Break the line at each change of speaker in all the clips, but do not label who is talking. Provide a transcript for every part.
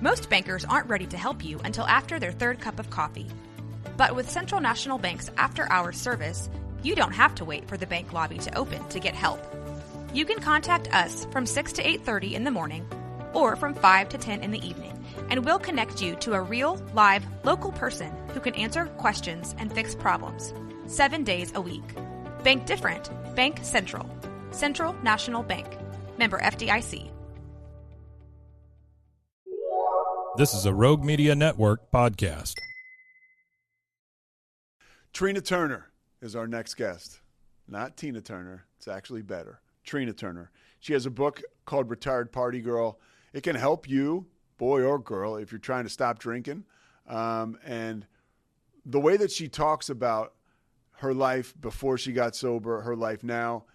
Most bankers aren't ready to help you until after their third cup of coffee. But with Central National Bank's after-hours service, you don't have to wait for the bank lobby to open to get help. You can contact us from 6 to 8:30 in the morning or from 5 to 10 in the evening, and we'll connect you to a real, live, local person who can answer questions and fix problems 7 days a week. Bank different. Bank Central. Central National Bank. Member FDIC.
This is a Rogue Media Network podcast.
Trina Turner is our next guest. Not Tina Turner. It's actually better. Trina Turner. She has a book called Retired Party Girl. It can help you, boy or girl, if you're trying to stop drinking. And the way that she talks about her life before she got sober, her life now,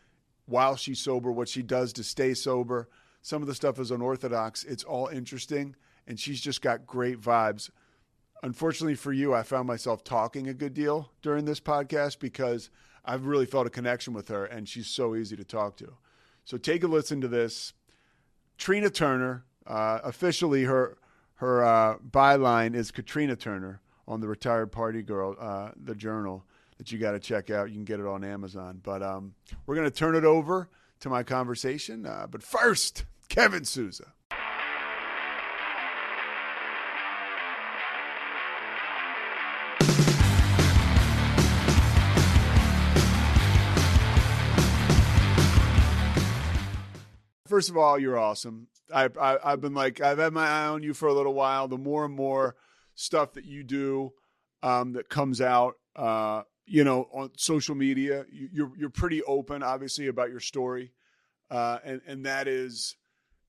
while she's sober, what she does to stay sober, some of the stuff is unorthodox. It's all interesting, and she's just got great vibes. Unfortunately for you, I found myself talking a good deal during this podcast because I've really felt a connection with her, and she's so easy to talk to. So take a listen to this. Trina Turner, officially her byline is Katrina Turner on the Retired Party Girl, the journal that you got to check out. You can get it on Amazon. But we're going to turn it over to my conversation. But first, Kevin Souza. First of all, you're awesome. I've had my eye on you for a little while. The more and more stuff that you do that comes out, on social media, you're pretty open, obviously, about your story, and that is,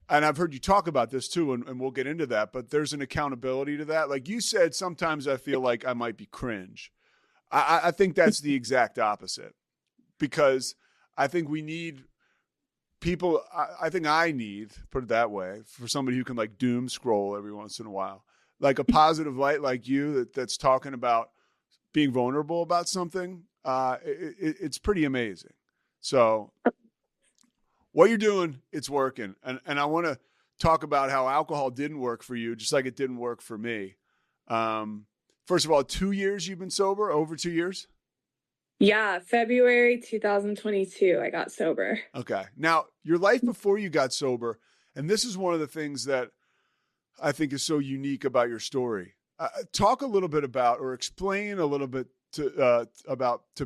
and I've heard you talk about this too, and we'll get into that. But there's an accountability to that. Like you said, sometimes I feel like I might be cringe. I think that's the exact opposite, because I think we need people. I think I need, put it that way, for somebody who can like doom scroll every once in a while, like a positive light like you that's talking about being vulnerable about something. It's pretty amazing. So what you're doing, it's working. And I want to talk about how alcohol didn't work for you, just like it didn't work for me. First of all, 2 years you've been sober, over 2 years?
Yeah, February 2022, I got sober.
Okay. Now, your life before you got sober, and this is one of the things that I think is so unique about your story. Talk a little bit about, or explain a little bit to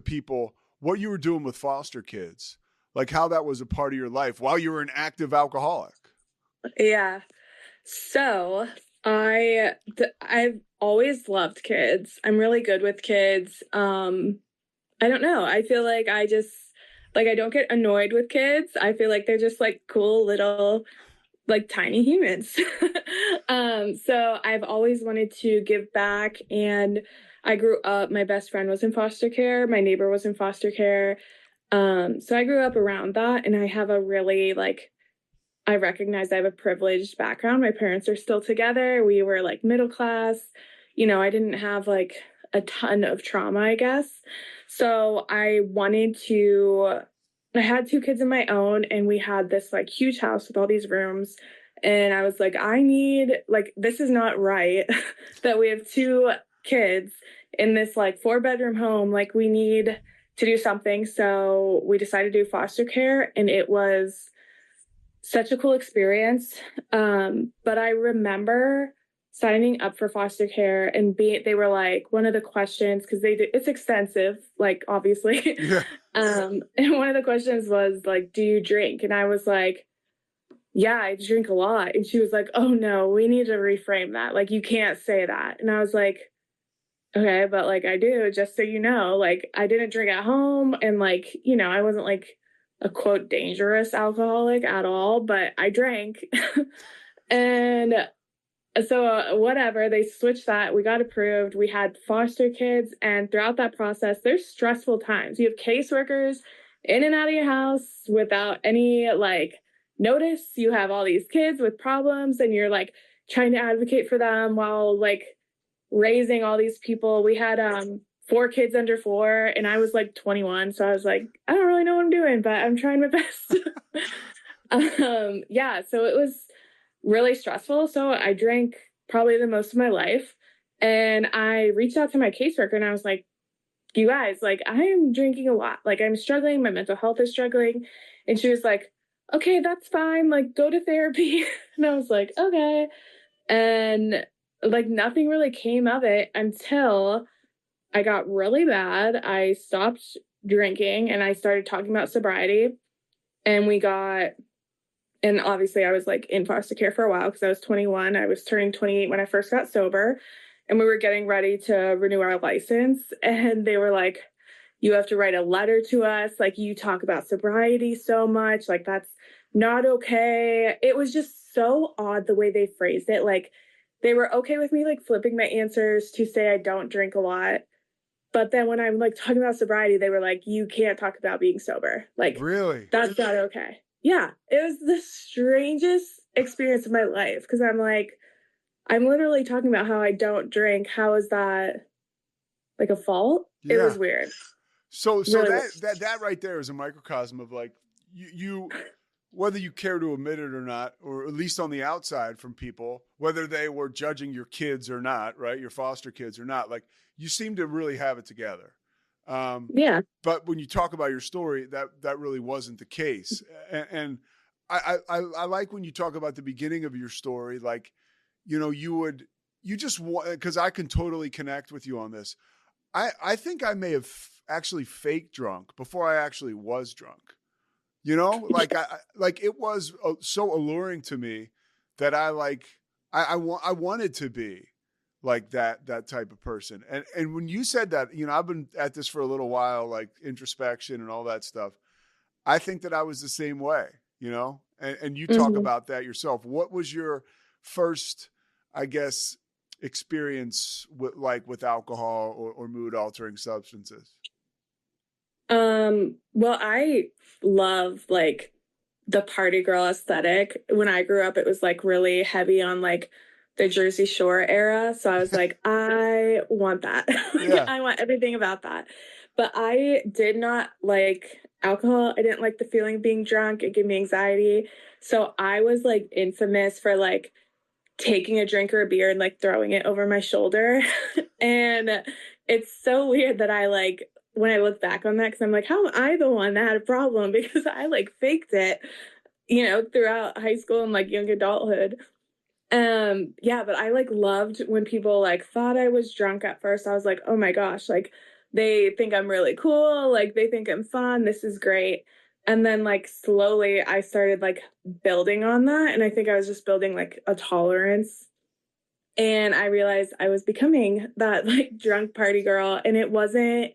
people what you were doing with foster kids, like how that was a part of your life while you were an active alcoholic.
Yeah. So I've always loved kids. I'm really good with kids. I don't know. I feel like I don't get annoyed with kids. I feel like they're just like cool little, like tiny humans. So I've always wanted to give back, and I grew up, my best friend was in foster care. My neighbor was in foster care. So I grew up around that, and I have a really I recognize I have a privileged background. My parents are still together. We were like middle class. I didn't have like a ton of trauma, I guess. So I had 2 kids of my own, and we had this like huge house with all these rooms. And I was like, this is not right that we have 2 kids in this like 4-bedroom home. Like, we need to do something. So we decided to do foster care, and it was such a cool experience. But I remember signing up for foster care, and they were like, one of the questions, because it's extensive, like obviously. Yeah. And one of the questions was like, do you drink? And I was like, yeah, I drink a lot. And she was like, oh no, we need to reframe that. Like, you can't say that. And I was like, okay, but like I do, just so you know, like I didn't drink at home, and like, I wasn't like a quote dangerous alcoholic at all, but I drank. And so whatever, they switched that. We got approved. We had foster kids. And throughout that process, there's stressful times. You have caseworkers in and out of your house without any like notice. You have all these kids with problems, and you're like trying to advocate for them while like raising all these people. We had 4 kids under 4, and I was like 21. So I was like, I don't really know what I'm doing, but I'm trying my best. Yeah, so it was really stressful. So I drank probably the most of my life. And I reached out to my caseworker and I was like, you guys, like, I am drinking a lot. Like, I'm struggling. My mental health is struggling. And she was like, okay, that's fine. Like, go to therapy. And I was like, okay. And like, nothing really came of it until I got really bad. I stopped drinking and I started talking about sobriety. And and obviously I was like in foster care for a while because I was 21. I was turning 28 when I first got sober. And we were getting ready to renew our license. And they were like, you have to write a letter to us. Like, you talk about sobriety so much. Like, that's not okay. It was just so odd the way they phrased it. Like, they were okay with me like flipping my answers to say I don't drink a lot. But then when I'm like talking about sobriety, they were like, you can't talk about being sober. Like,
Really?
that's not okay. Yeah. It was the strangest experience of my life because I'm like, I'm literally talking about how I don't drink. How is that like a fault?
Yeah.
It was weird.
So
Really
that right there is a microcosm of like you whether you care to admit it or not, or at least on the outside from people, whether they were judging your kids or not, right? Your foster kids or not, like you seem to really have it together.
Yeah.
But when you talk about your story, that really wasn't the case. And I like when you talk about the beginning of your story, like, you know, you just want, because I can totally connect with you on this. I think I may have actually fake drunk before I actually was drunk. You know, like like it was so alluring to me that I wanted to be like that type of person. And when you said that, you know, I've been at this for a little while, like introspection and all that stuff. I think that I was the same way, you know, and you talk about that yourself. What was your first, I guess, experience with alcohol or mood altering substances?
Well, I love like the party girl aesthetic. When I grew up, it was like really heavy on like the Jersey Shore era. So I was like, I want that.
Yeah.
I want everything about that. But I did not like alcohol. I didn't like the feeling of being drunk. It gave me anxiety. So I was like infamous for like taking a drink or a beer and like throwing it over my shoulder. And it's so weird that I like, when I look back on that, because I'm like, how am I the one that had a problem? Because I like faked it, you know, throughout high school and like young adulthood. Yeah, but I like loved when people like thought I was drunk at first. I was like, oh my gosh, like they think I'm really cool, like they think I'm fun, this is great. And then like slowly I started like building on that. And I think I was just building like a tolerance. And I realized I was becoming that like drunk party girl. And it wasn't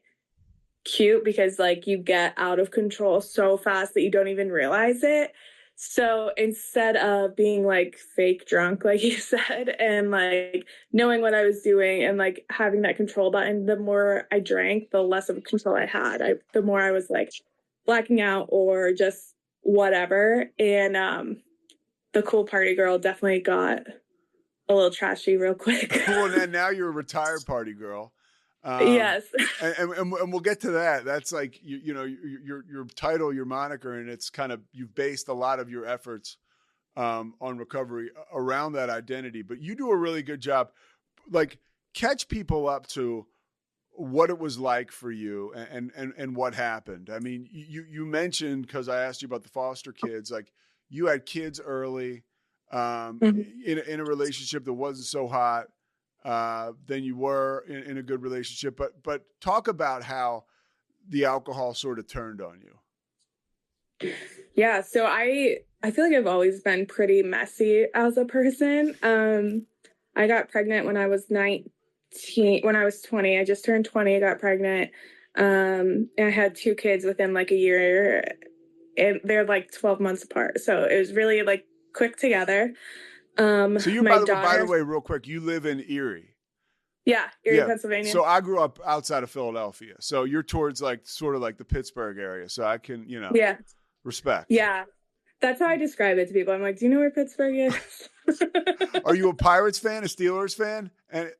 cute because like you get out of control so fast that you don't even realize it. So instead of being like fake drunk, like you said, and like knowing what I was doing and like having that control button, the more I drank, the less of control I had. The more I was like blacking out or just whatever. And the cool party girl definitely got a little trashy real quick.
Well, and now you're a retired party girl.
Yes.
And we'll get to that. That's like, you know, your title, your moniker, and it's kind of, you've based a lot of your efforts on recovery around that identity, but you do a really good job. Like, catch people up to what it was like for you and what happened. I mean, you mentioned, because I asked you about the foster kids, like you had kids early, in a relationship that wasn't so hot. Than you were in a good relationship, but talk about how the alcohol sort of turned on you.
Yeah, so I feel like I've always been pretty messy as a person. I got pregnant when I was 19, when I was 20. I just turned 20, I got pregnant. And I had 2 kids within like a year, and they're like 12 months apart. So it was really like quick together.
So you,
by
the way, real quick, you live in Erie.
Yeah, Erie, Pennsylvania.
So I grew up outside of Philadelphia. So you're towards like sort of like the Pittsburgh area. So I can, you know, respect.
Yeah. That's how I describe it to people. I'm like, do you know where Pittsburgh is?
Are you a Pirates fan, a Steelers fan? And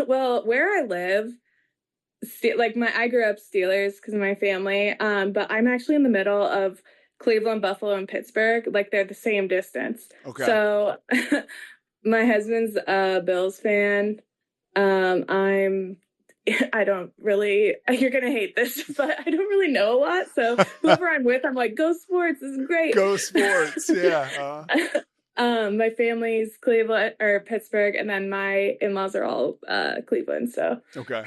well, where I live, like I grew up Steelers because of my family. But I'm actually in the middle of Cleveland, Buffalo, and Pittsburgh. Like they're the same distance.
Okay.
So My husband's a Bills fan. I don't really, you're going to hate this, but I don't really know a lot. So whoever I'm with, I'm like, go sports. This is great.
Go sports. Yeah.
My family's Cleveland or Pittsburgh, and then my in-laws are all Cleveland. So
Okay.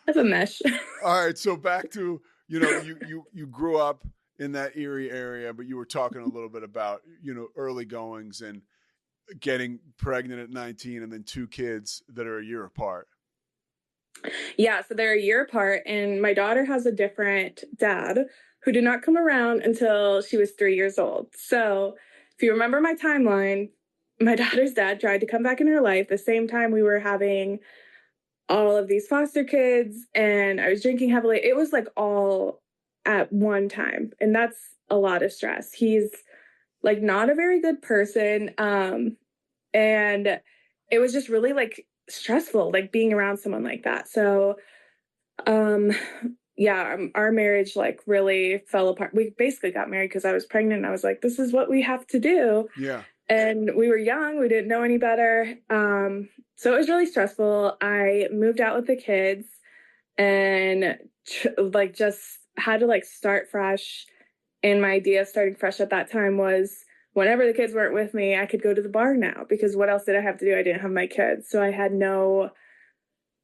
that's a mesh.
All right. So back to, you grew up in that Erie area, but you were talking a little bit about, early goings and getting pregnant at 19 and then 2 kids that are a year apart.
Yeah, so they're a year apart, and my daughter has a different dad who did not come around until she was 3 years old. So if you remember my timeline, my daughter's dad tried to come back in her life the same time we were having all of these foster kids, and I was drinking heavily. It was like all at one time, and that's a lot of stress. He's like not a very good person, and it was just really like stressful, like being around someone like that. So yeah, our marriage like really fell apart. We basically got married because I was pregnant and I was like, this is what we have to do.
Yeah.
And we were young, we didn't know any better. So it was really stressful. I moved out with the kids and like just had to like start fresh. And my idea of starting fresh at that time was whenever the kids weren't with me, I could go to the bar now, because what else did I have to do? I didn't have my kids. So I had no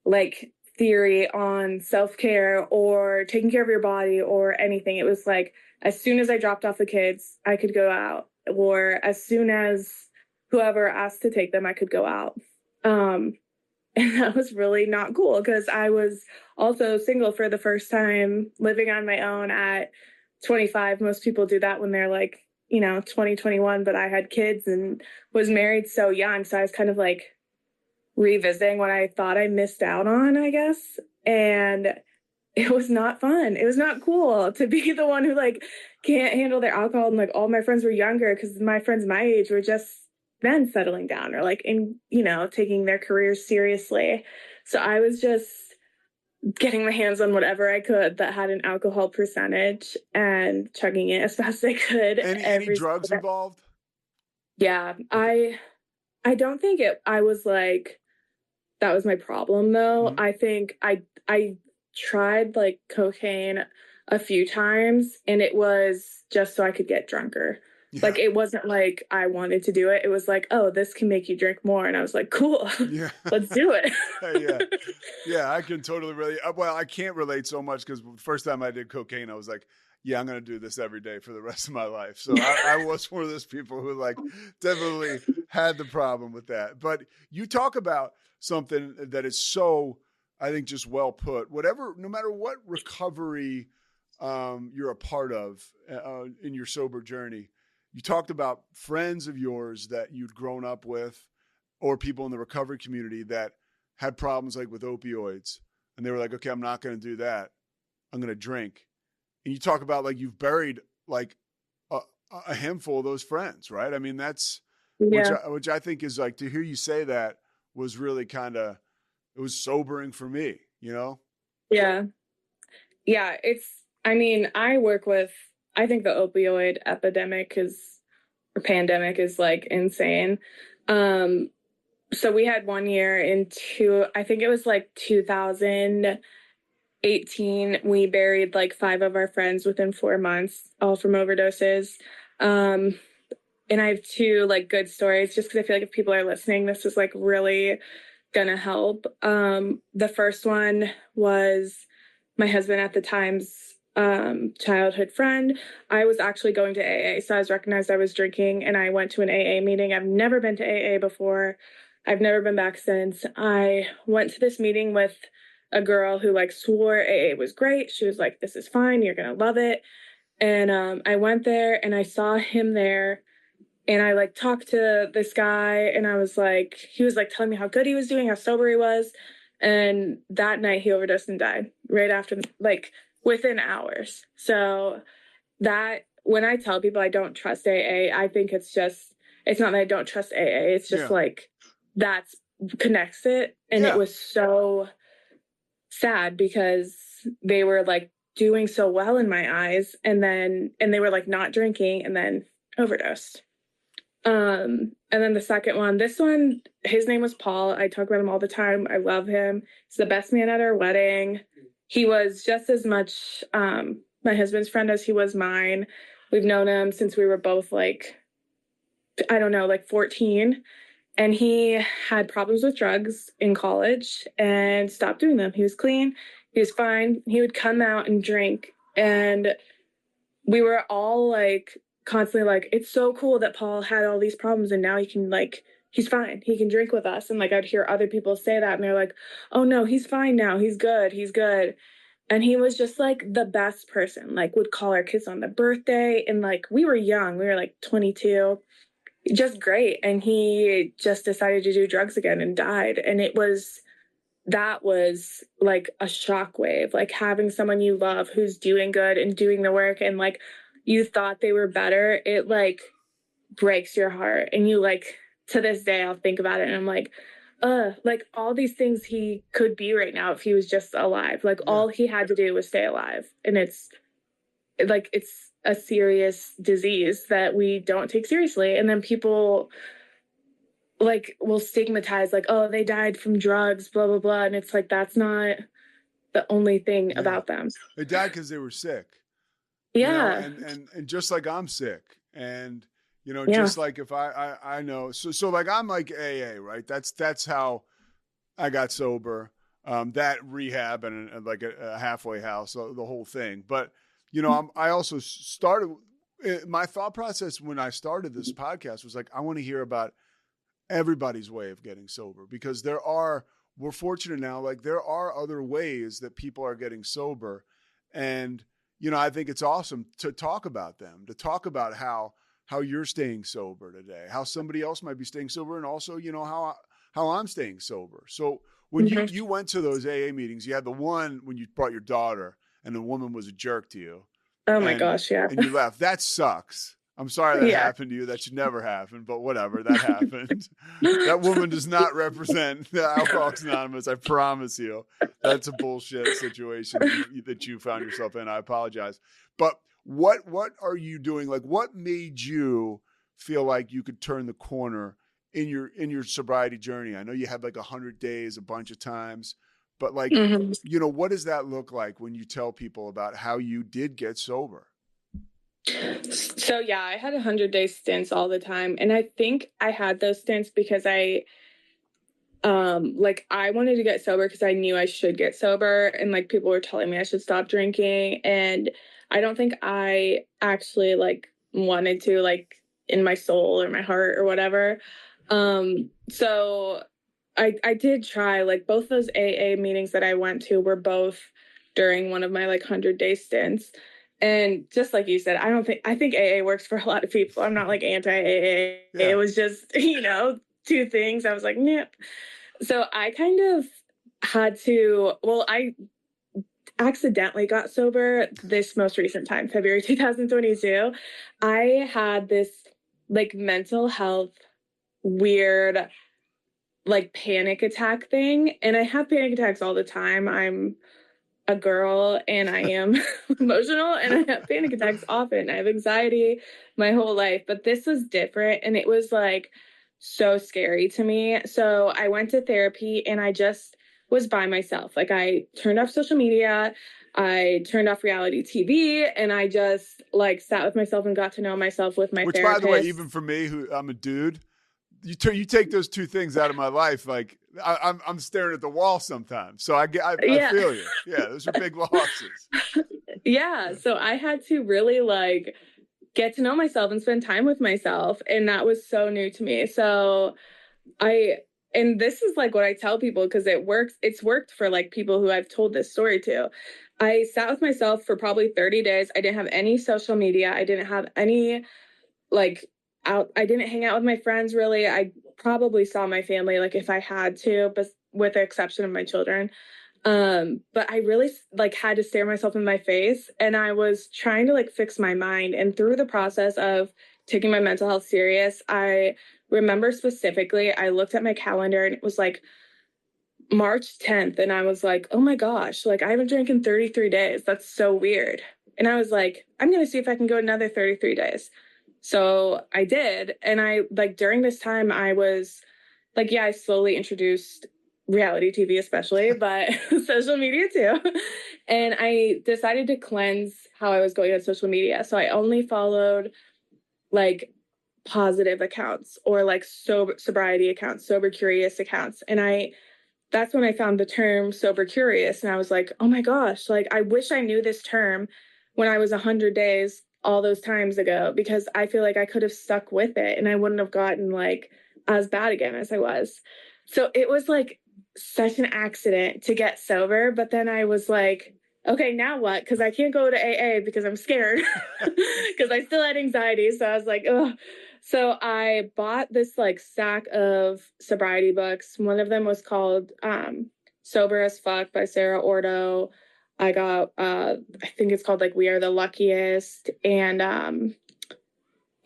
like theory on self-care or taking care of your body or anything. It was like, as soon as I dropped off the kids, I could go out, or as soon as whoever asked to take them, I could go out. And that was really not cool, because I was also single for the first time, living on my own at 25. Most people do that when they're like, 20, 21, but I had kids and was married so young. So I was kind of like revisiting what I thought I missed out on, I guess. And it was not fun. It was not cool to be the one who like can't handle their alcohol. And like all my friends were younger, because my friends my age were just then settling down or like in, taking their careers seriously. So I was just getting my hands on whatever I could that had an alcohol percentage and chugging it as fast as I could.
Any drugs involved?
Yeah. I don't think I was like, that was my problem though. Mm-hmm. I think I tried like cocaine a few times, and it was just so I could get drunker. Yeah. Like, it wasn't like I wanted to do it. It was like, oh, this can make you drink more. And I was like, cool, yeah, let's do it.
Yeah, I can totally relate. Well, I can't relate so much because the first time I did cocaine, I was like, yeah, I'm going to do this every day for the rest of my life. So I was one of those people who like definitely had the problem with that. But you talk about something that is so, I think, just well put. No matter what recovery you're a part of in your sober journey, you talked about friends of yours that you'd grown up with, or people in the recovery community that had problems like with opioids. And they were like, okay, I'm not going to do that. I'm going to drink. And you talk about like you've buried like a handful of those friends, right? I mean, that's which I think is like, to hear you say that was really it was sobering for me,
Yeah. Yeah. I think the opioid epidemic pandemic is like insane. So we had one year I think it was like 2018, we buried like 5 of our friends within 4 months, all from overdoses. And I have 2 like good stories, just because I feel like if people are listening, this is like really gonna help. The first one was my husband at the time's childhood friend. I was actually going to AA, so I was recognized I was drinking, and I went to an AA meeting. I've never been to AA before. I've never been back since. I went to this meeting with a girl who like swore AA was great. She was like, this is fine, you're gonna love it. And I went there and I saw him there, and I like talked to this guy, and I was like, he was like telling me how good he was doing, how sober he was. And that night he overdosed and died right after, like within hours. So that, when I tell people I don't trust AA, I think it's not that I don't trust AA. It's just like, that's connects it. And it was so sad, because they were like doing so well in my eyes, and they were like not drinking and then overdosed. And then the second one, this one, his name was Paul. I talk about him all the time. I love him. He's the best man at our wedding. He was just as much my husband's friend as he was mine. We've known him since we were both like, I don't know, like 14. And he had problems with drugs in college and stopped doing them. He was clean. He was fine. He would come out and drink. And we were all like constantly like, it's so cool that Paul had all these problems and now he can like, he's fine. He can drink with us. And like, I'd hear other people say that and they're like, oh no, he's fine now. He's good. He's good. And he was just like the best person, like would call our kids on their birthday. And like, we were young. We were like 22. Just great. And he just decided to do drugs again and died. And that was like a shockwave, like having someone you love who's doing good and doing the work and like you thought they were better. It like breaks your heart. And you like, to this day, I'll think about it and I'm like all these things he could be right now if he was just alive. Like all he had to do was stay alive. And it's a serious disease that we don't take seriously. And then people like will stigmatize like, oh, they died from drugs, blah, blah, blah. And it's like, that's not the only thing about them.
They died because they were sick.
Yeah.
You know, and just like I'm sick. And, you know, just like if I know, so like I'm like AA, right? That's how I got sober. That rehab and like a halfway house, the whole thing. But, you know, I also started, my thought process when I started this podcast was like, I want to hear about everybody's way of getting sober because we're fortunate now, like there are other ways that people are getting sober. And, you know, I think it's awesome to talk about them, to talk about how you're staying sober today, how somebody else might be staying sober. And also, you know, how I'm staying sober. So when you went to those AA meetings, you had the one when you brought your daughter and the woman was a jerk to you.
Oh my gosh. Yeah.
And you left. That sucks. I'm sorry that happened to you. That should never happen, but whatever, that happened. That woman does not represent the Alcoholics Anonymous. I promise you. That's a bullshit situation that you found yourself in. I apologize. But what are you doing? Like, what made you feel like you could turn the corner in your sobriety journey? I know you had like 100 days a bunch of times, but like, you know, what does that look like when you tell people about how you did get sober?
So yeah, I had 100-day stints all the time. And I think I had those stints because I wanted to get sober because I knew I should get sober. And like people were telling me I should stop drinking. And I don't think I actually like wanted to like in my soul or my heart or whatever. So I did try like both those AA meetings that I went to were both during one of my like 100-day stints. And just like you said, I think AA works for a lot of people. I'm not like anti-AA. Yeah. It was just, you know, two things. I was like, nope. So I kind of had to, I accidentally got sober this most recent time, February 2022. I had this like mental health weird like panic attack thing. And I have panic attacks all the time. I'm a girl and I am emotional and I have panic attacks often. I have anxiety my whole life, but this was different and it was like so scary to me. So I went to therapy and I just was by myself. Like I turned off social media, I turned off reality TV, and I just like sat with myself and got to know myself with my therapist.
Which, by the way, even for me, who I'm a dude, you take those two things out of my life, like I'm staring at the wall sometimes. So I feel you. Yeah, those are big losses.
Yeah, so I had to really like get to know myself and spend time with myself, and that was so new to me. So and this is like what I tell people because it works. It's worked for like people who I've told this story to. I sat with myself for probably 30 days. I didn't have any social media. I didn't have any like I didn't hang out with my friends really. I probably saw my family like if I had to, but with the exception of my children. But I really like had to stare myself in my face, and I was trying to like fix my mind. And through the process of taking my mental health serious, I remember specifically, I looked at my calendar and it was like March 10th. And I was like, oh my gosh, like I haven't drank in 33 days. That's so weird. And I was like, I'm going to see if I can go another 33 days. So I did. And I like during this time, I was like, yeah, I slowly introduced reality TV, especially, but social media too. And I decided to cleanse how I was going on social media. So I only followed like positive accounts or like sobriety accounts, sober curious accounts. And that's when I found the term sober curious. And I was like, oh my gosh, like I wish I knew this term when I was 100 days all those times ago, because I feel like I could have stuck with it and I wouldn't have gotten like as bad again as I was. So it was like such an accident to get sober. But then I was like, okay, now what? Because I can't go to AA because I'm scared because I still had anxiety. So I was like, oh. So I bought this like stack of sobriety books. One of them was called Sober as Fuck by Sarah Ordo. I got I think it's called like We Are the Luckiest, and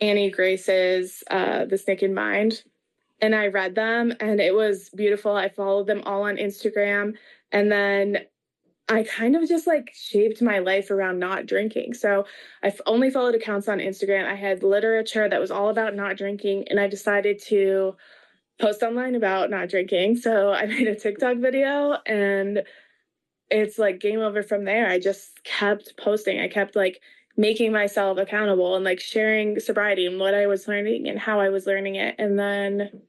Annie Grace's This Naked Mind. And I read them and it was beautiful. I followed them all on Instagram. And then I kind of just like shaped my life around not drinking. So I've only followed accounts on Instagram. I had literature that was all about not drinking, and I decided to post online about not drinking. So I made a TikTok video and it's like game over from there. I just kept posting. I kept like making myself accountable and like sharing sobriety and what I was learning and how I was learning it. And then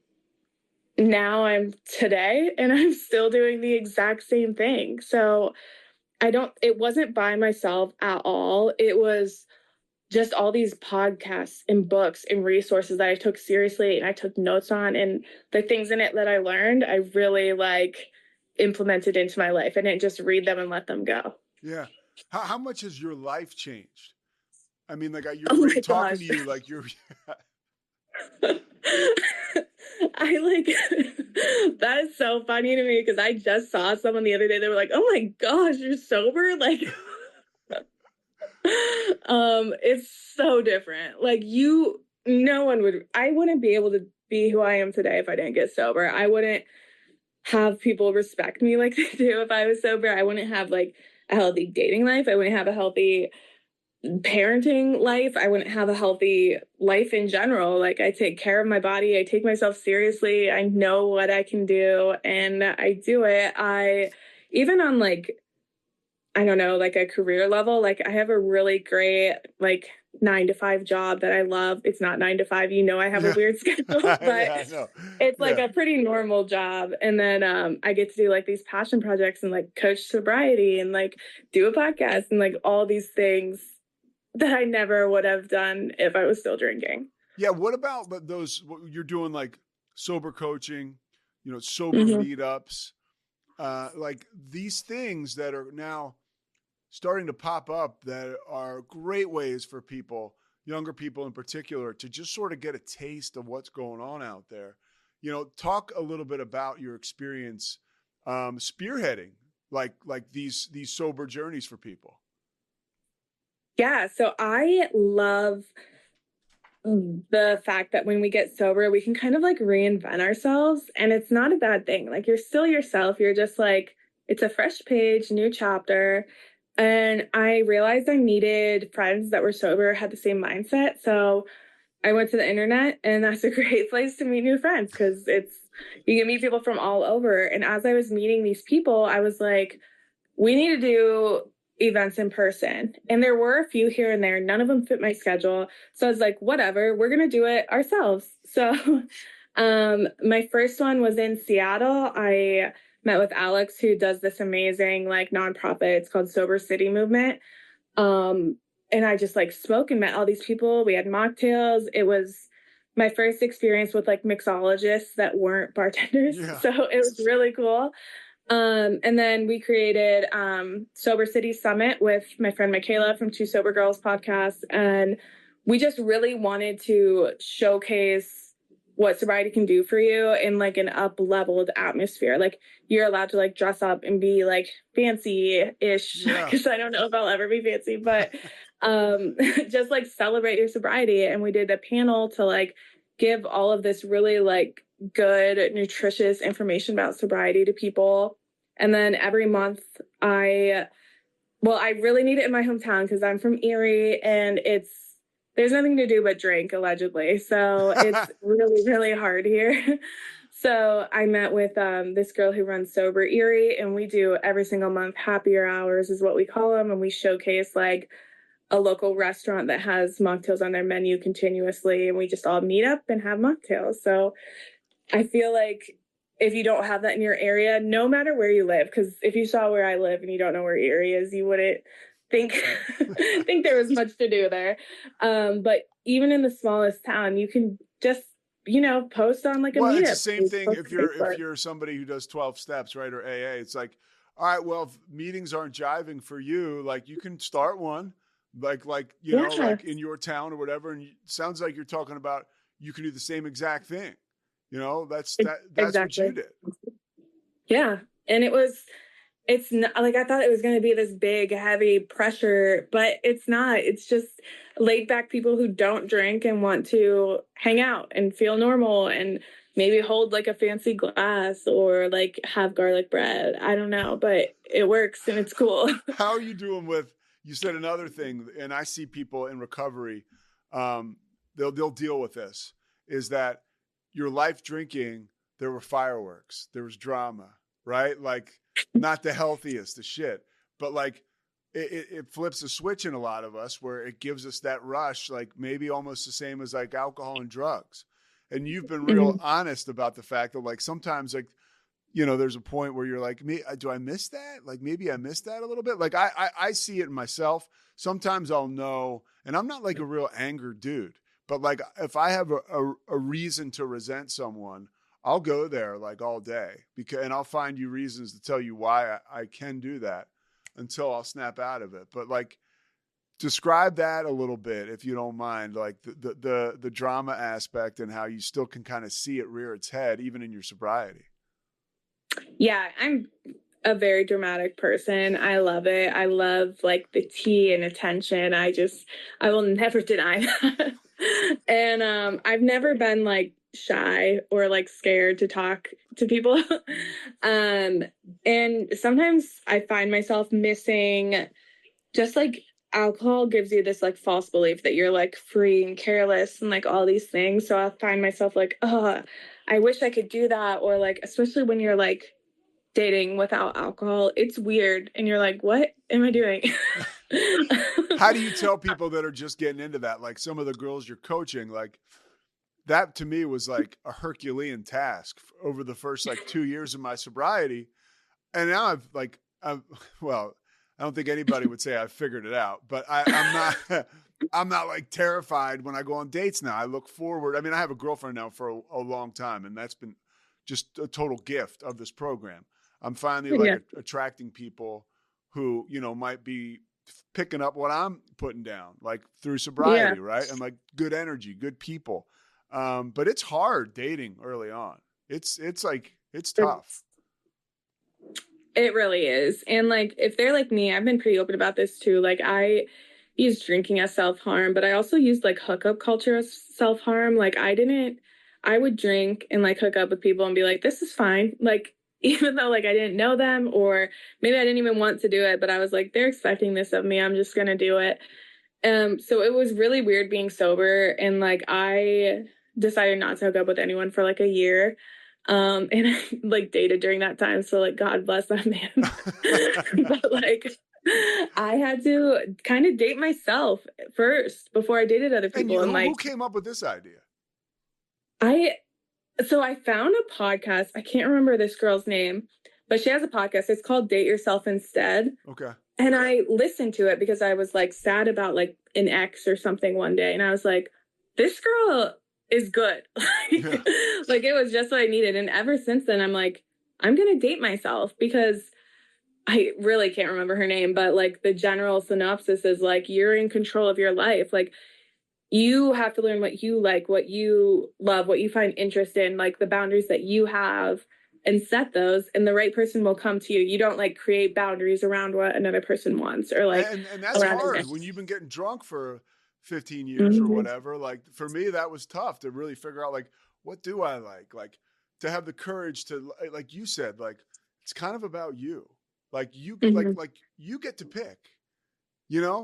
now I'm today and I'm still doing the exact same thing. So it wasn't by myself at all. It was just all these podcasts and books and resources that I took seriously and I took notes on, and the things in it that I learned, I really like implemented into my life. I didn't just read them and let them go.
Yeah. How much has your life changed? I mean, like you're
Oh my
talking
gosh.
to you like you're.
I like that is so funny to me because I just saw someone the other day. They were like, "Oh my gosh, you're sober!" Like, it's so different. Like I wouldn't be able to be who I am today if I didn't get sober. I wouldn't have people respect me like they do if I was sober. I wouldn't have like a healthy dating life. I wouldn't have a healthy parenting life. I wouldn't have a healthy life in general. Like I take care of my body. I take myself seriously. I know what I can do and I do it. Even on like, I don't know, like a career level, like I have a really great, like 9-to-5 job that I love. It's not 9-to-5, I have a weird schedule, but it's like a pretty normal job. And then I get to do like these passion projects and like coach sobriety and like do a podcast and like all these things that I never would have done if I was still drinking.
Yeah. What about those, what you're doing, like sober coaching, sober meetups, like these things that are now starting to pop up that are great ways for people, younger people in particular, to just sort of get a taste of what's going on out there. Talk a little bit about your experience spearheading like these sober journeys for people.
Yeah, so I love the fact that when we get sober, we can kind of like reinvent ourselves, and it's not a bad thing. Like you're still yourself. You're just like, it's a fresh page, new chapter. And I realized I needed friends that were sober, had the same mindset. So I went to the internet, and that's a great place to meet new friends because you can meet people from all over. And as I was meeting these people, I was like, we need to do events in person. And there were a few here and there. None of them fit my schedule. So I was like, whatever, we're going to do it ourselves. So my first one was in Seattle. I met with Alex, who does this amazing like nonprofit. It's called Sober City Movement. And I just like spoke and met all these people. We had mocktails. It was my first experience with like mixologists that weren't bartenders. Yeah. So it was really cool. And then we created Sober City Summit with my friend Michaela from Two Sober Girls podcast. And we just really wanted to showcase what sobriety can do for you in like an up-leveled atmosphere. Like you're allowed to like dress up and be like fancy-ish, because I don't know if I'll ever be fancy, but just like celebrate your sobriety. And we did a panel to like give all of this really like good, nutritious information about sobriety to people. And then every month I really need it in my hometown because I'm from Erie, and it's there's nothing to do but drink, allegedly. So it's really, really hard here. So I met with this girl who runs Sobriety, and we do every single month happier hours is what we call them. And we showcase like a local restaurant that has mocktails on their menu continuously. And we just all meet up and have mocktails. So I feel like if you don't have that in your area, no matter where you live, because if you saw where I live and you don't know where your area is, you wouldn't think think there was much to do there. But even in the smallest town, you can just, post on like a meetup.
It's the same thing if you're somebody who does 12 steps, right, or AA. It's like, all right, well, if meetings aren't jiving for you, like you can start one, like like in your town or whatever. And it sounds like you're talking about you can do the same exact thing. That's exactly what you did.
Yeah. And it's not like, I thought it was going to be this big, heavy pressure, but it's not. It's just laid back people who don't drink and want to hang out and feel normal and maybe hold like a fancy glass or like have garlic bread. I don't know, but it works and it's cool.
How are you doing with, you said another thing, and I see people in recovery, they'll deal with this, is that your life drinking, there were fireworks, there was drama, right? Like not the healthiest of shit, but like it flips a switch in a lot of us where it gives us that rush, like maybe almost the same as like alcohol and drugs. And you've been real honest about the fact that like sometimes like, there's a point where you're like, do I miss that? Like maybe I missed that a little bit. Like I see it in myself. Sometimes I'll know, and I'm not like a real anger dude, but like if I have a reason to resent someone, I'll go there like all day and I'll find you reasons to tell you why I can do that until I'll snap out of it. But like, describe that a little bit, if you don't mind, like the drama aspect and how you still can kind of see it rear its head, even in your sobriety.
Yeah, I'm a very dramatic person. I love it. I love like the tea and attention. I will never deny that. And I've never been like shy or like scared to talk to people. And sometimes I find myself missing, just like alcohol gives you this like false belief that you're like free and careless and like all these things. So I'll find myself like, oh, I wish I could do that. Or like, especially when you're like dating without alcohol, it's weird. And you're like, what am I doing?
How do you tell people that are just getting into that? Like some of the girls you're coaching, like that to me was like a Herculean task over the first like 2 years of my sobriety. And now well, I don't think anybody would say I've figured it out, but I'm not like terrified when I go on dates now. I look forward. I mean, I have a girlfriend now for a long time, and that's been just a total gift of this program. I'm finally like attracting people who, might be picking up what I'm putting down, like through sobriety, right? And like good energy, good people. But it's hard dating early on. It's tough.
It really is. And like, if they're like me, I've been pretty open about this too. Like I used drinking as self-harm, but I also used like hookup culture as self-harm. Like I would drink and like hook up with people and be like, this is fine. Like, even though like I didn't know them or maybe I didn't even want to do it, but I was like, they're expecting this of me. I'm just going to do it. So it was really weird being sober. And like, I decided not to hook up with anyone for like a year. And I like dated during that time. So like, God bless that man. But like, I had to kind of date myself first before I dated other people.
And who came up with this idea?
So I found a podcast. I can't remember this girl's name, but she has a podcast. It's called Date Yourself Instead. Okay. And I listened to it because I was like sad about like an ex or something one day. And I was like, this girl is good. Like it was just what I needed. And ever since then, I'm like, I'm going to date myself because I really can't remember her name, but like the general synopsis is like, you're in control of your life. Like you have to learn what you like, what you love, what you find interest in, like the boundaries that you have and set those, and the right person will come to you. You don't like create boundaries around what another person wants or like.
And that's hard when you've been getting drunk for 15 years or whatever. Like for me, that was tough to really figure out like, what do I like to have the courage to, like you said, like, it's kind of about you. Like you, like you get to pick,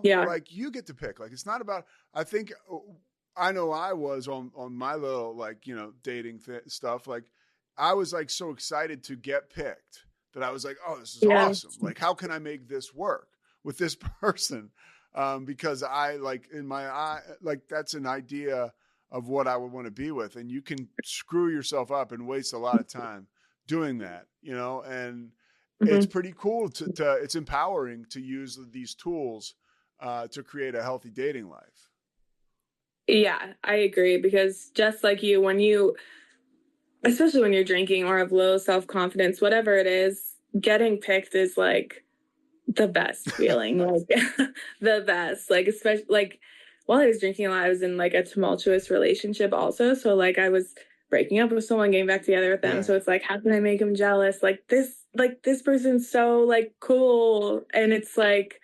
Yeah.
like you get to pick. Like, it's not about, I know I was on my little, like, dating stuff. Like, I was like so excited to get picked that I was like, oh, this is awesome. Like, how can I make this work with this person? Because I, like, in my eye, like, that's an idea of what I would want to be with. And you can screw yourself up and waste a lot of time doing that, and it's pretty cool it's empowering to use these tools to create a healthy dating life.
Yeah, I agree, because just like you, especially when you're drinking or have low self-confidence, whatever it is, getting picked is like the best feeling, like the best, like, especially like while I was drinking a lot, I was in like a tumultuous relationship also. So like I was breaking up with someone, getting back together with them. Yeah. So it's like, how can I make them jealous? Like this person's so like cool. And it's like,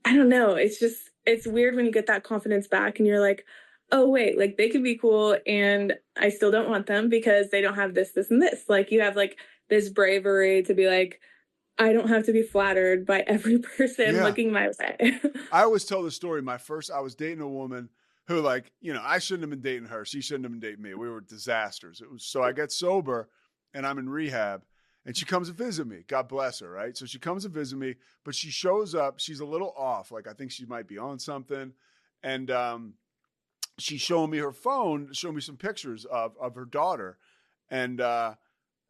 I don't know. It's weird when you get that confidence back and you're like, oh wait, like they could be cool and I still don't want them because they don't have this, this, and this. Like you have like this bravery to be like, I don't have to be flattered by every person looking my way.
I always tell the story. I was dating a woman who, like, I shouldn't have been dating her. She shouldn't have been dating me. We were disasters. So I get sober and I'm in rehab and she comes to visit me. God bless her. Right. So she comes to visit me, but she shows up. She's a little off. Like, I think she might be on something. And, she's showing me her phone, showing me some pictures of her daughter. And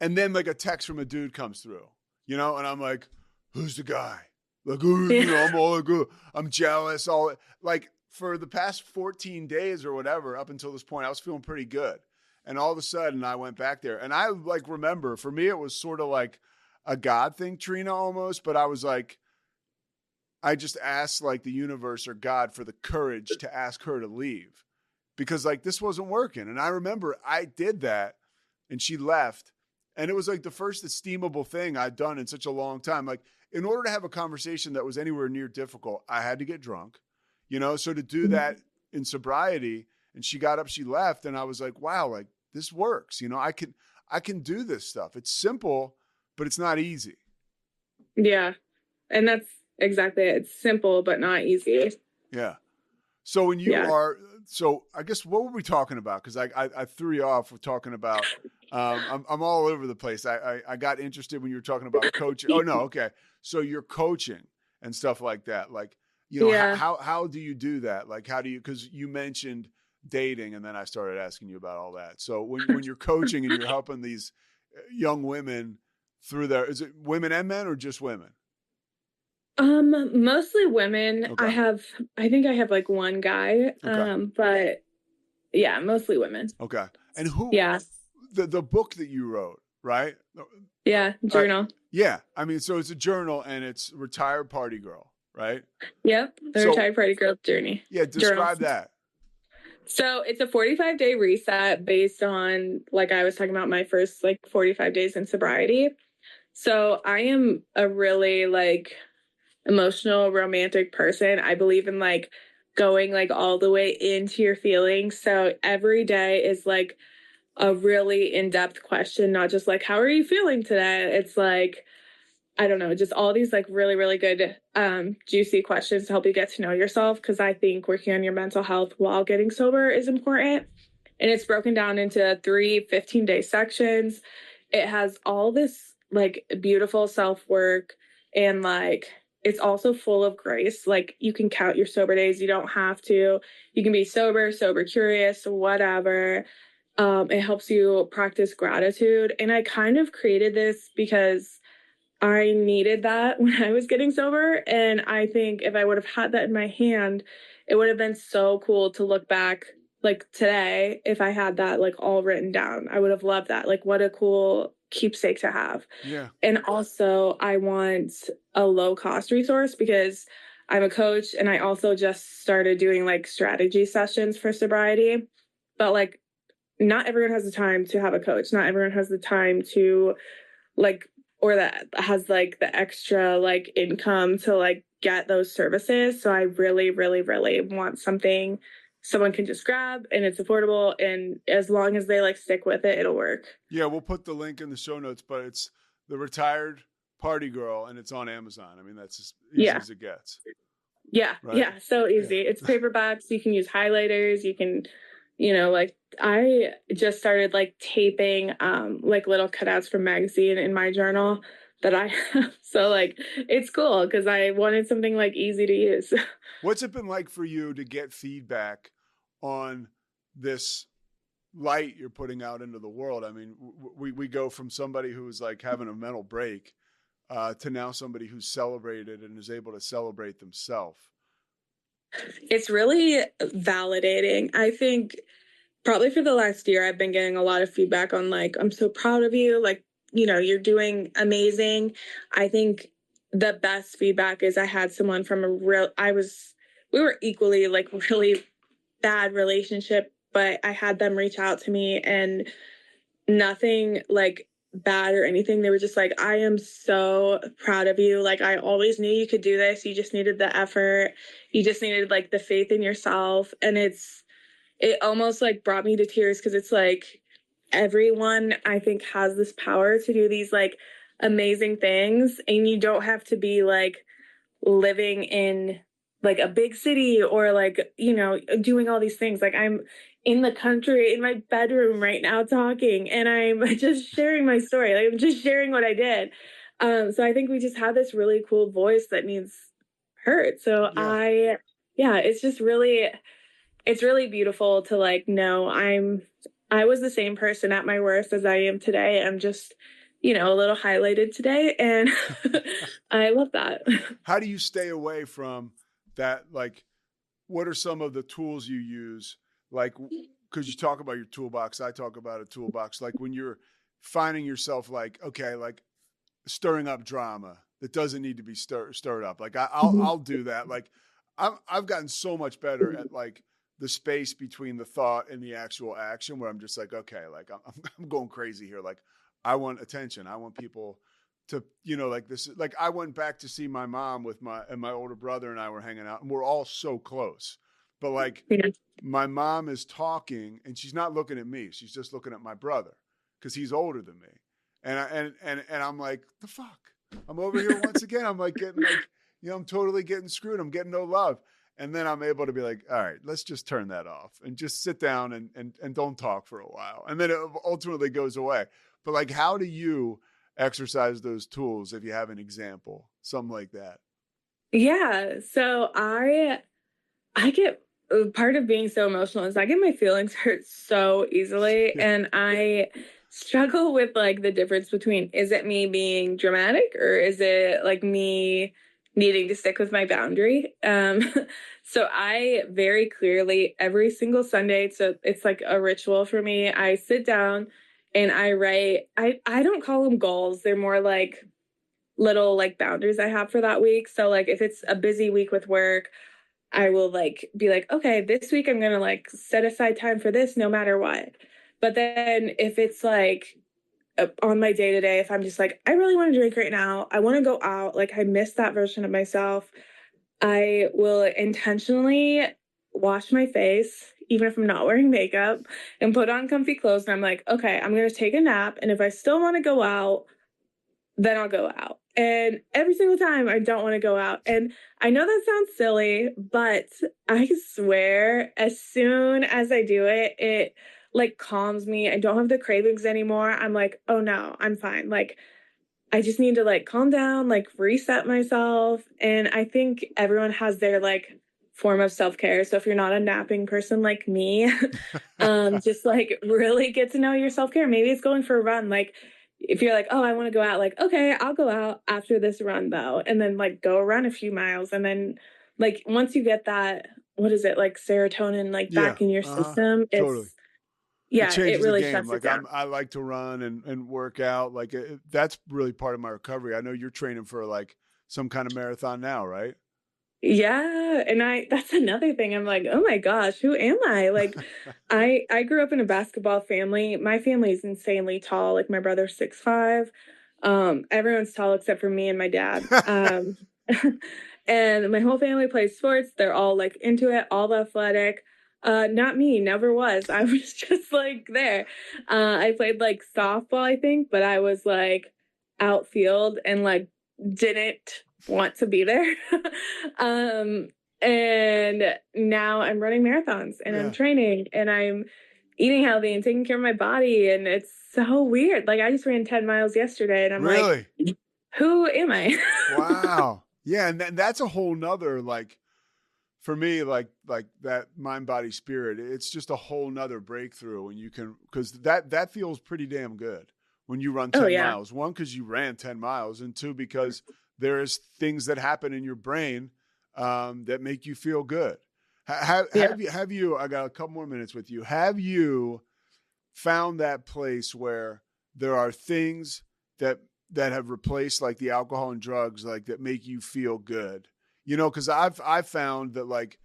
then like a text from a dude comes through. And I'm like, who's the guy? Like, I'm all like, I'm jealous. All like for the past 14 days or whatever, up until this point, I was feeling pretty good. And all of a sudden I went back there and I like, remember for me, it was sort of like a God thing, Trina, almost. But I was like, I just asked like the universe or God for the courage to ask her to leave because like this wasn't working. And I remember I did that and she left. And it was like the first esteemable thing I'd done in such a long time. Like, in order to have a conversation that was anywhere near difficult, I had to get drunk, so to do that in sobriety, and she got up, she left. And I was like, wow, like this works. I can do this stuff. It's simple, but it's not easy.
Yeah. And that's exactly it. It's simple, but not easy.
Yeah. So when you so I guess what were we talking about? Because I threw you off with talking about, I'm all over the place. I got interested when you were talking about coaching. Oh no, okay. So you're coaching and stuff like that. Like, how do you do that? Like, how do you? Because you mentioned dating, and then I started asking you about all that. So when you're coaching and you're helping these young women through is it women and men or just women?
Mostly women.
Okay.
I think I have like one guy.
Okay.
But yeah, mostly women.
Okay. And who?
Yeah.
The book that you wrote, right?
Yeah, journal.
Yeah. I mean, so it's a journal and it's Retired Party Girl, right?
Yep. Retired Party Girl journey.
Yeah. Describe that.
So it's a 45-day reset based on, like I was talking about, my first like 45 days in sobriety. So I am a really like emotional, romantic person. I believe in like going like all the way into your feelings. So every day is like a really in-depth question, not just like, how are you feeling today? It's like, I don't know, just all these like really, really good, juicy questions to help you get to know yourself. Cause I think working on your mental health while getting sober is important. And it's broken down into 3 15-day sections. It has all this like beautiful self-work and like, it's also full of grace. Like you can count your sober days. You don't have to. You can be sober curious, whatever. It helps you practice gratitude. And I kind of created this because I needed that when I was getting sober. And I think if I would have had that in my hand, it would have been so cool to look back like today. If I had that like all written down, I would have loved that. Like what a cool keepsake to have.
Yeah.
And also I want a low cost resource because I'm a coach and I also just started doing like strategy sessions for sobriety, but like not everyone has the time to have a coach. Not everyone has the time to like, or that has like the extra like income to like get those services. So I really, really, really want something someone can just grab and it's affordable. And as long as they like stick with it, it'll work.
Yeah. We'll put the link in the show notes, but it's the Retired Party Girl and it's on Amazon. I mean, that's as easy as it gets.
Yeah.
right?
Yeah. So easy. It's paperbacks. You can use highlighters. You can, like I just started like taping like little cutouts from magazine in my journal that I have. So like it's cool because I wanted something like easy to use.
What's it been like for you to get feedback on this light you're putting out into the world? I mean, we go from somebody who's like having a mental break to now somebody who's celebrated and is able to celebrate themselves.
It's really validating. I think probably for the last year, I've been getting a lot of feedback on like, I'm so proud of you. Like, you're doing amazing. I think the best feedback is I had someone from we were equally like really bad relationship, but I had them reach out to me and nothing like bad or anything. They were just like, I am so proud of you. Like, I always knew you could do this. You just needed the effort. You just needed like the faith in yourself. And it almost like brought me to tears because it's like everyone I think has this power to do these like amazing things. And you don't have to be like living in like a big city or like, doing all these things. Like I'm in the country in my bedroom right now talking and I'm just sharing my story. Like I'm just sharing what I did. So I think we just have this really cool voice that needs heard. So it's just really, it's really beautiful to like know I was the same person at my worst as I am today. I'm just, a little highlighted today and I love that.
How do you stay away from that? Like, what are some of the tools you use? Like, because you talk about your toolbox, I talk about a toolbox. Like when you're finding yourself like, okay, like stirring up drama that doesn't need to be stirred up. Like I'll do that. Like I've gotten so much better at like the space between the thought and the actual action where I'm just like, okay, like I'm going crazy here. Like I want attention. I want people to, like this, like I went back to see my mom with my older brother and I were hanging out and we're all so close, but like my mom is talking and she's not looking at me. She's just looking at my brother because he's older than me. And I'm like, the fuck, I'm over here once again. I'm like getting like, I'm totally getting screwed. I'm getting no love. And then I'm able to be like, all right, let's just turn that off and just sit down and don't talk for a while. And then it ultimately goes away. But like, how do you exercise those tools if you have an example, something like that?
Yeah. So I get part of being so emotional is I get my feelings hurt so easily. And I struggle with like the difference between, is it me being dramatic or is it like me needing to stick with my boundary? So I very clearly every single Sunday, so it's like a ritual for me. I sit down and I write, I don't call them goals. They're more like little like boundaries I have for that week. So like if it's a busy week with work, I will like be like, okay, this week I'm going to like set aside time for this no matter what. But then if it's like on my day to day, if I'm just like, I really want to drink right now, I want to go out, like I miss that version of myself, I will intentionally wash my face, even if I'm not wearing makeup, and put on comfy clothes. And I'm like, okay, I'm going to take a nap. And if I still want to go out, then I'll go out. And every single time I don't want to go out. And I know that sounds silly, but I swear as soon as I do it, it like calms me. I don't have the cravings anymore. I'm like, oh no, I'm fine. Like I just need to like calm down, like reset myself. And I think everyone has their like form of self-care. So if you're not a napping person like me, just like really get to know your self-care. Maybe it's going for a run. Like if you're like, oh, I want to go out, like, okay, I'll go out after this run though. And then like go run a few miles. And then like, once you get that, what is it? Like serotonin, like back in your system.
Totally.
Yeah,
it
really
the game.
shuts it down.
I like to run and work out. Like that's really part of my recovery. I know you're training for like some kind of marathon now, right?
Yeah. And that's another thing. I'm like, oh my gosh, who am I? Like, I grew up in a basketball family. My family is insanely tall. Like my brother's 6'5". Everyone's tall except for me and my dad. And my whole family plays sports. They're all like into it, all athletic. Not me, never was. I was just like there. I played like softball, I think, but I was like outfield and like didn't want to be there. And now I'm running marathons and I'm training and I'm eating healthy and taking care of my body. And it's so weird. Like I just ran 10 miles yesterday and I'm
really?
like, who am I?
Wow. Yeah. And that's a whole nother, like, for me, like that mind, body, spirit, it's just a whole nother breakthrough when you can, because that feels pretty damn good when you run 10 miles. One, because you ran 10 miles, and two, because there's things that happen in your brain that make you feel good. Have you, I got a couple more minutes with you. Have you found that place where there are things that have replaced like the alcohol and drugs, like that make you feel good? You know, because I've found that like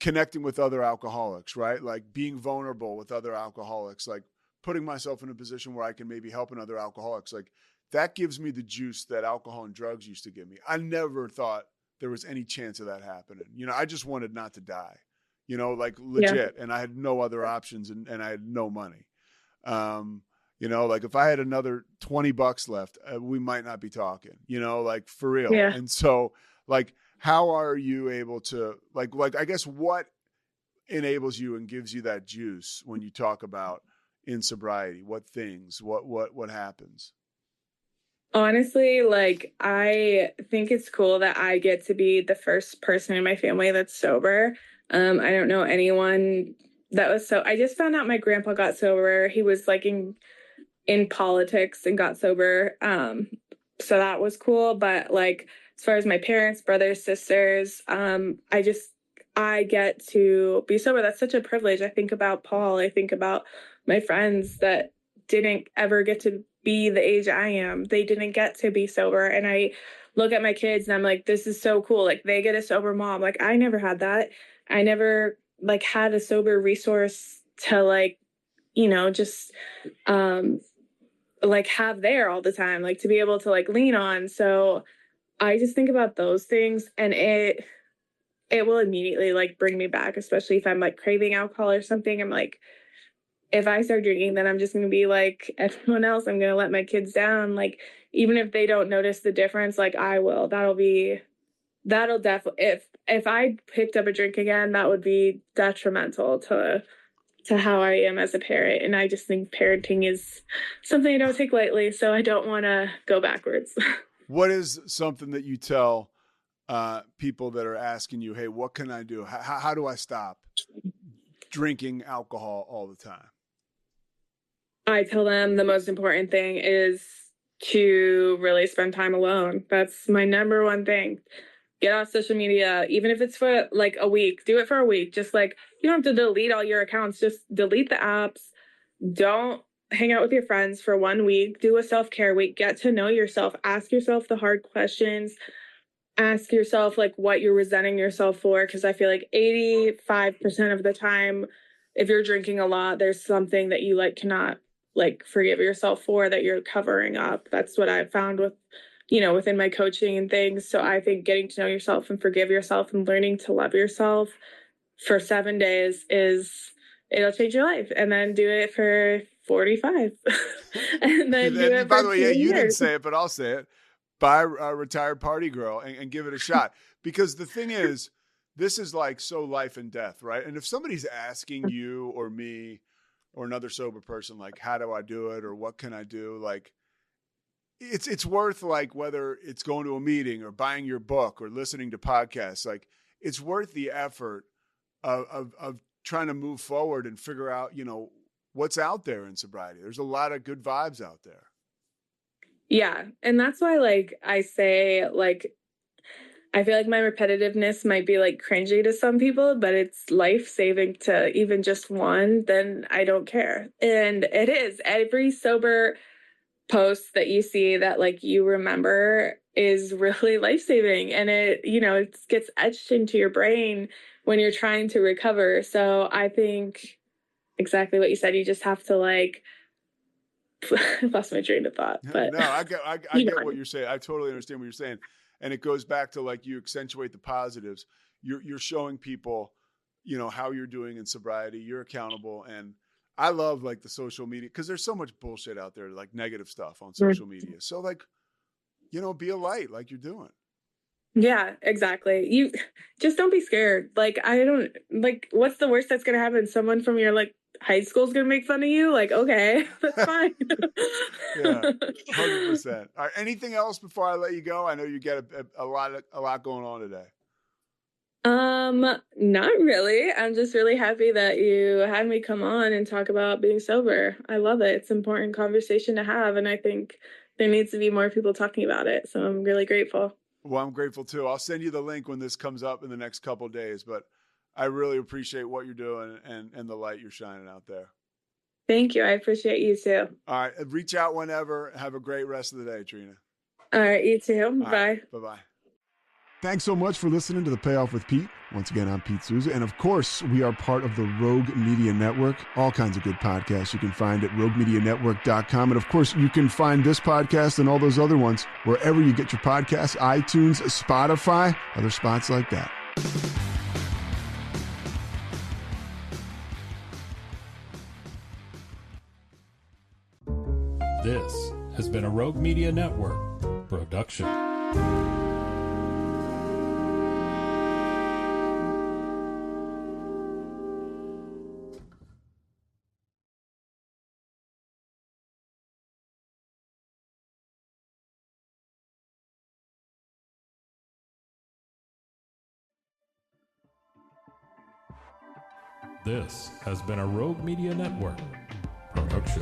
connecting with other alcoholics, right? Like being vulnerable with other alcoholics, like putting myself in a position where I can maybe help another alcoholics, like that gives me the juice that alcohol and drugs used to give me. I never thought there was any chance of that happening. You know, I just wanted not to die, you know, like legit. And I had no other options and I had no money. You know, like if I had another $20 left, we might not be talking, you know, like for real.
Yeah.
And so like, how are you able to like, I guess what enables you and gives you that juice when you talk about in sobriety? What things, what happens?
Honestly, like I think it's cool that I get to be the first person in my family that's sober. I don't know anyone that was I just found out my grandpa got sober. He was like in politics and got sober. So that was cool. But like as far as my parents, brothers, sisters, I get to be sober. That's such a privilege. I think about Paul. I think about my friends that didn't ever get to be the age I am. They didn't get to be sober. And I look at my kids and I'm like, this is so cool. Like they get a sober mom. Like I never had that. I never like had a sober resource to like, you know, just like have there all the time, like to be able to like lean on. So I just think about those things and it will immediately like bring me back, especially if I'm like craving alcohol or something. I'm like, if I start drinking, then I'm just going to be like everyone else. I'm going to let my kids down. Like, even if they don't notice the difference, like I will, that'll definitely, if I picked up a drink again, that would be detrimental to how I am as a parent. And I just think parenting is something I don't take lightly. So I don't want to go backwards.
What is something that you tell people that are asking you, hey, what can I do? How do I stop drinking alcohol all the time?
I tell them the most important thing is to really spend time alone. That's my number one thing. Get off social media, even if it's for like a week, do it for a week. Just like, you don't have to delete all your accounts, just delete the apps. Don't hang out with your friends for 1 week, do a self-care week, get to know yourself, ask yourself the hard questions, ask yourself like what you're resenting yourself for. Cause I feel like 85% of the time, if you're drinking a lot, there's something that you like cannot like forgive yourself for that you're covering up. That's what I've found with, you know, within my coaching and things. So I think getting to know yourself and forgive yourself and learning to love yourself for 7 days it'll change your life. And then do it for 45. And then do it
by
for
the way,
2
yeah, you
years.
didn't say it, but I'll say it. Buy a retired party girl and give it a shot. Because the thing is, this is like so life and death, right? And if somebody's asking you or me or another sober person, like, how do I do it? Or what can I do? Like, it's worth like whether it's going to a meeting or buying your book or listening to podcasts, like it's worth the effort of trying to move forward and figure out, you know, what's out there in sobriety. There's a lot of good vibes out there.
Yeah. And that's why, like, I say, like, I feel like my repetitiveness might be like cringy to some people, but it's life-saving to even just one, then I don't care. And it is. Every sober post that you see that like you remember is really life-saving. And it, you know, it gets etched into your brain when you're trying to recover. So I think exactly what you said. You just have to like I lost my train of thought. But
no, I get what you're saying. I totally understand what you're saying. And it goes back to like you accentuate the positives. You're showing people, you know, how you're doing in sobriety. You're accountable. And I love like the social media because there's so much bullshit out there, like negative stuff on social media. So like, you know, be a light like you're doing.
Yeah, exactly. You just don't be scared. Like, I don't like, what's the worst that's gonna happen? Someone from your like high school's gonna make fun of you? Like, okay, that's fine.
Yeah, 100%. All right, anything else before I let you go? I know you get a lot going on today.
Not really. I'm just really happy that you had me come on and talk about being sober. I love it. It's an important conversation to have, and I think there needs to be more people talking about it. So I'm really grateful.
Well, I'm grateful too. I'll send you the link when this comes up in the next couple of days, but I really appreciate what you're doing and the light you're shining out there.
Thank you. I appreciate you too.
All right. Reach out whenever. Have a great rest of the day, Trina.
All right. You too.
All
Bye.
right, bye-bye. Thanks so much for listening to the Payoff with Pete. Once again, I'm Pete Souza. And of course, we are part of the Rogue Media Network. All kinds of good podcasts you can find at roguemedianetwork.com. And of course, you can find this podcast and all those other ones wherever you get your podcasts, iTunes, Spotify, other spots like that.
This has been a Rogue Media Network production. This has been a Rogue Media Network production.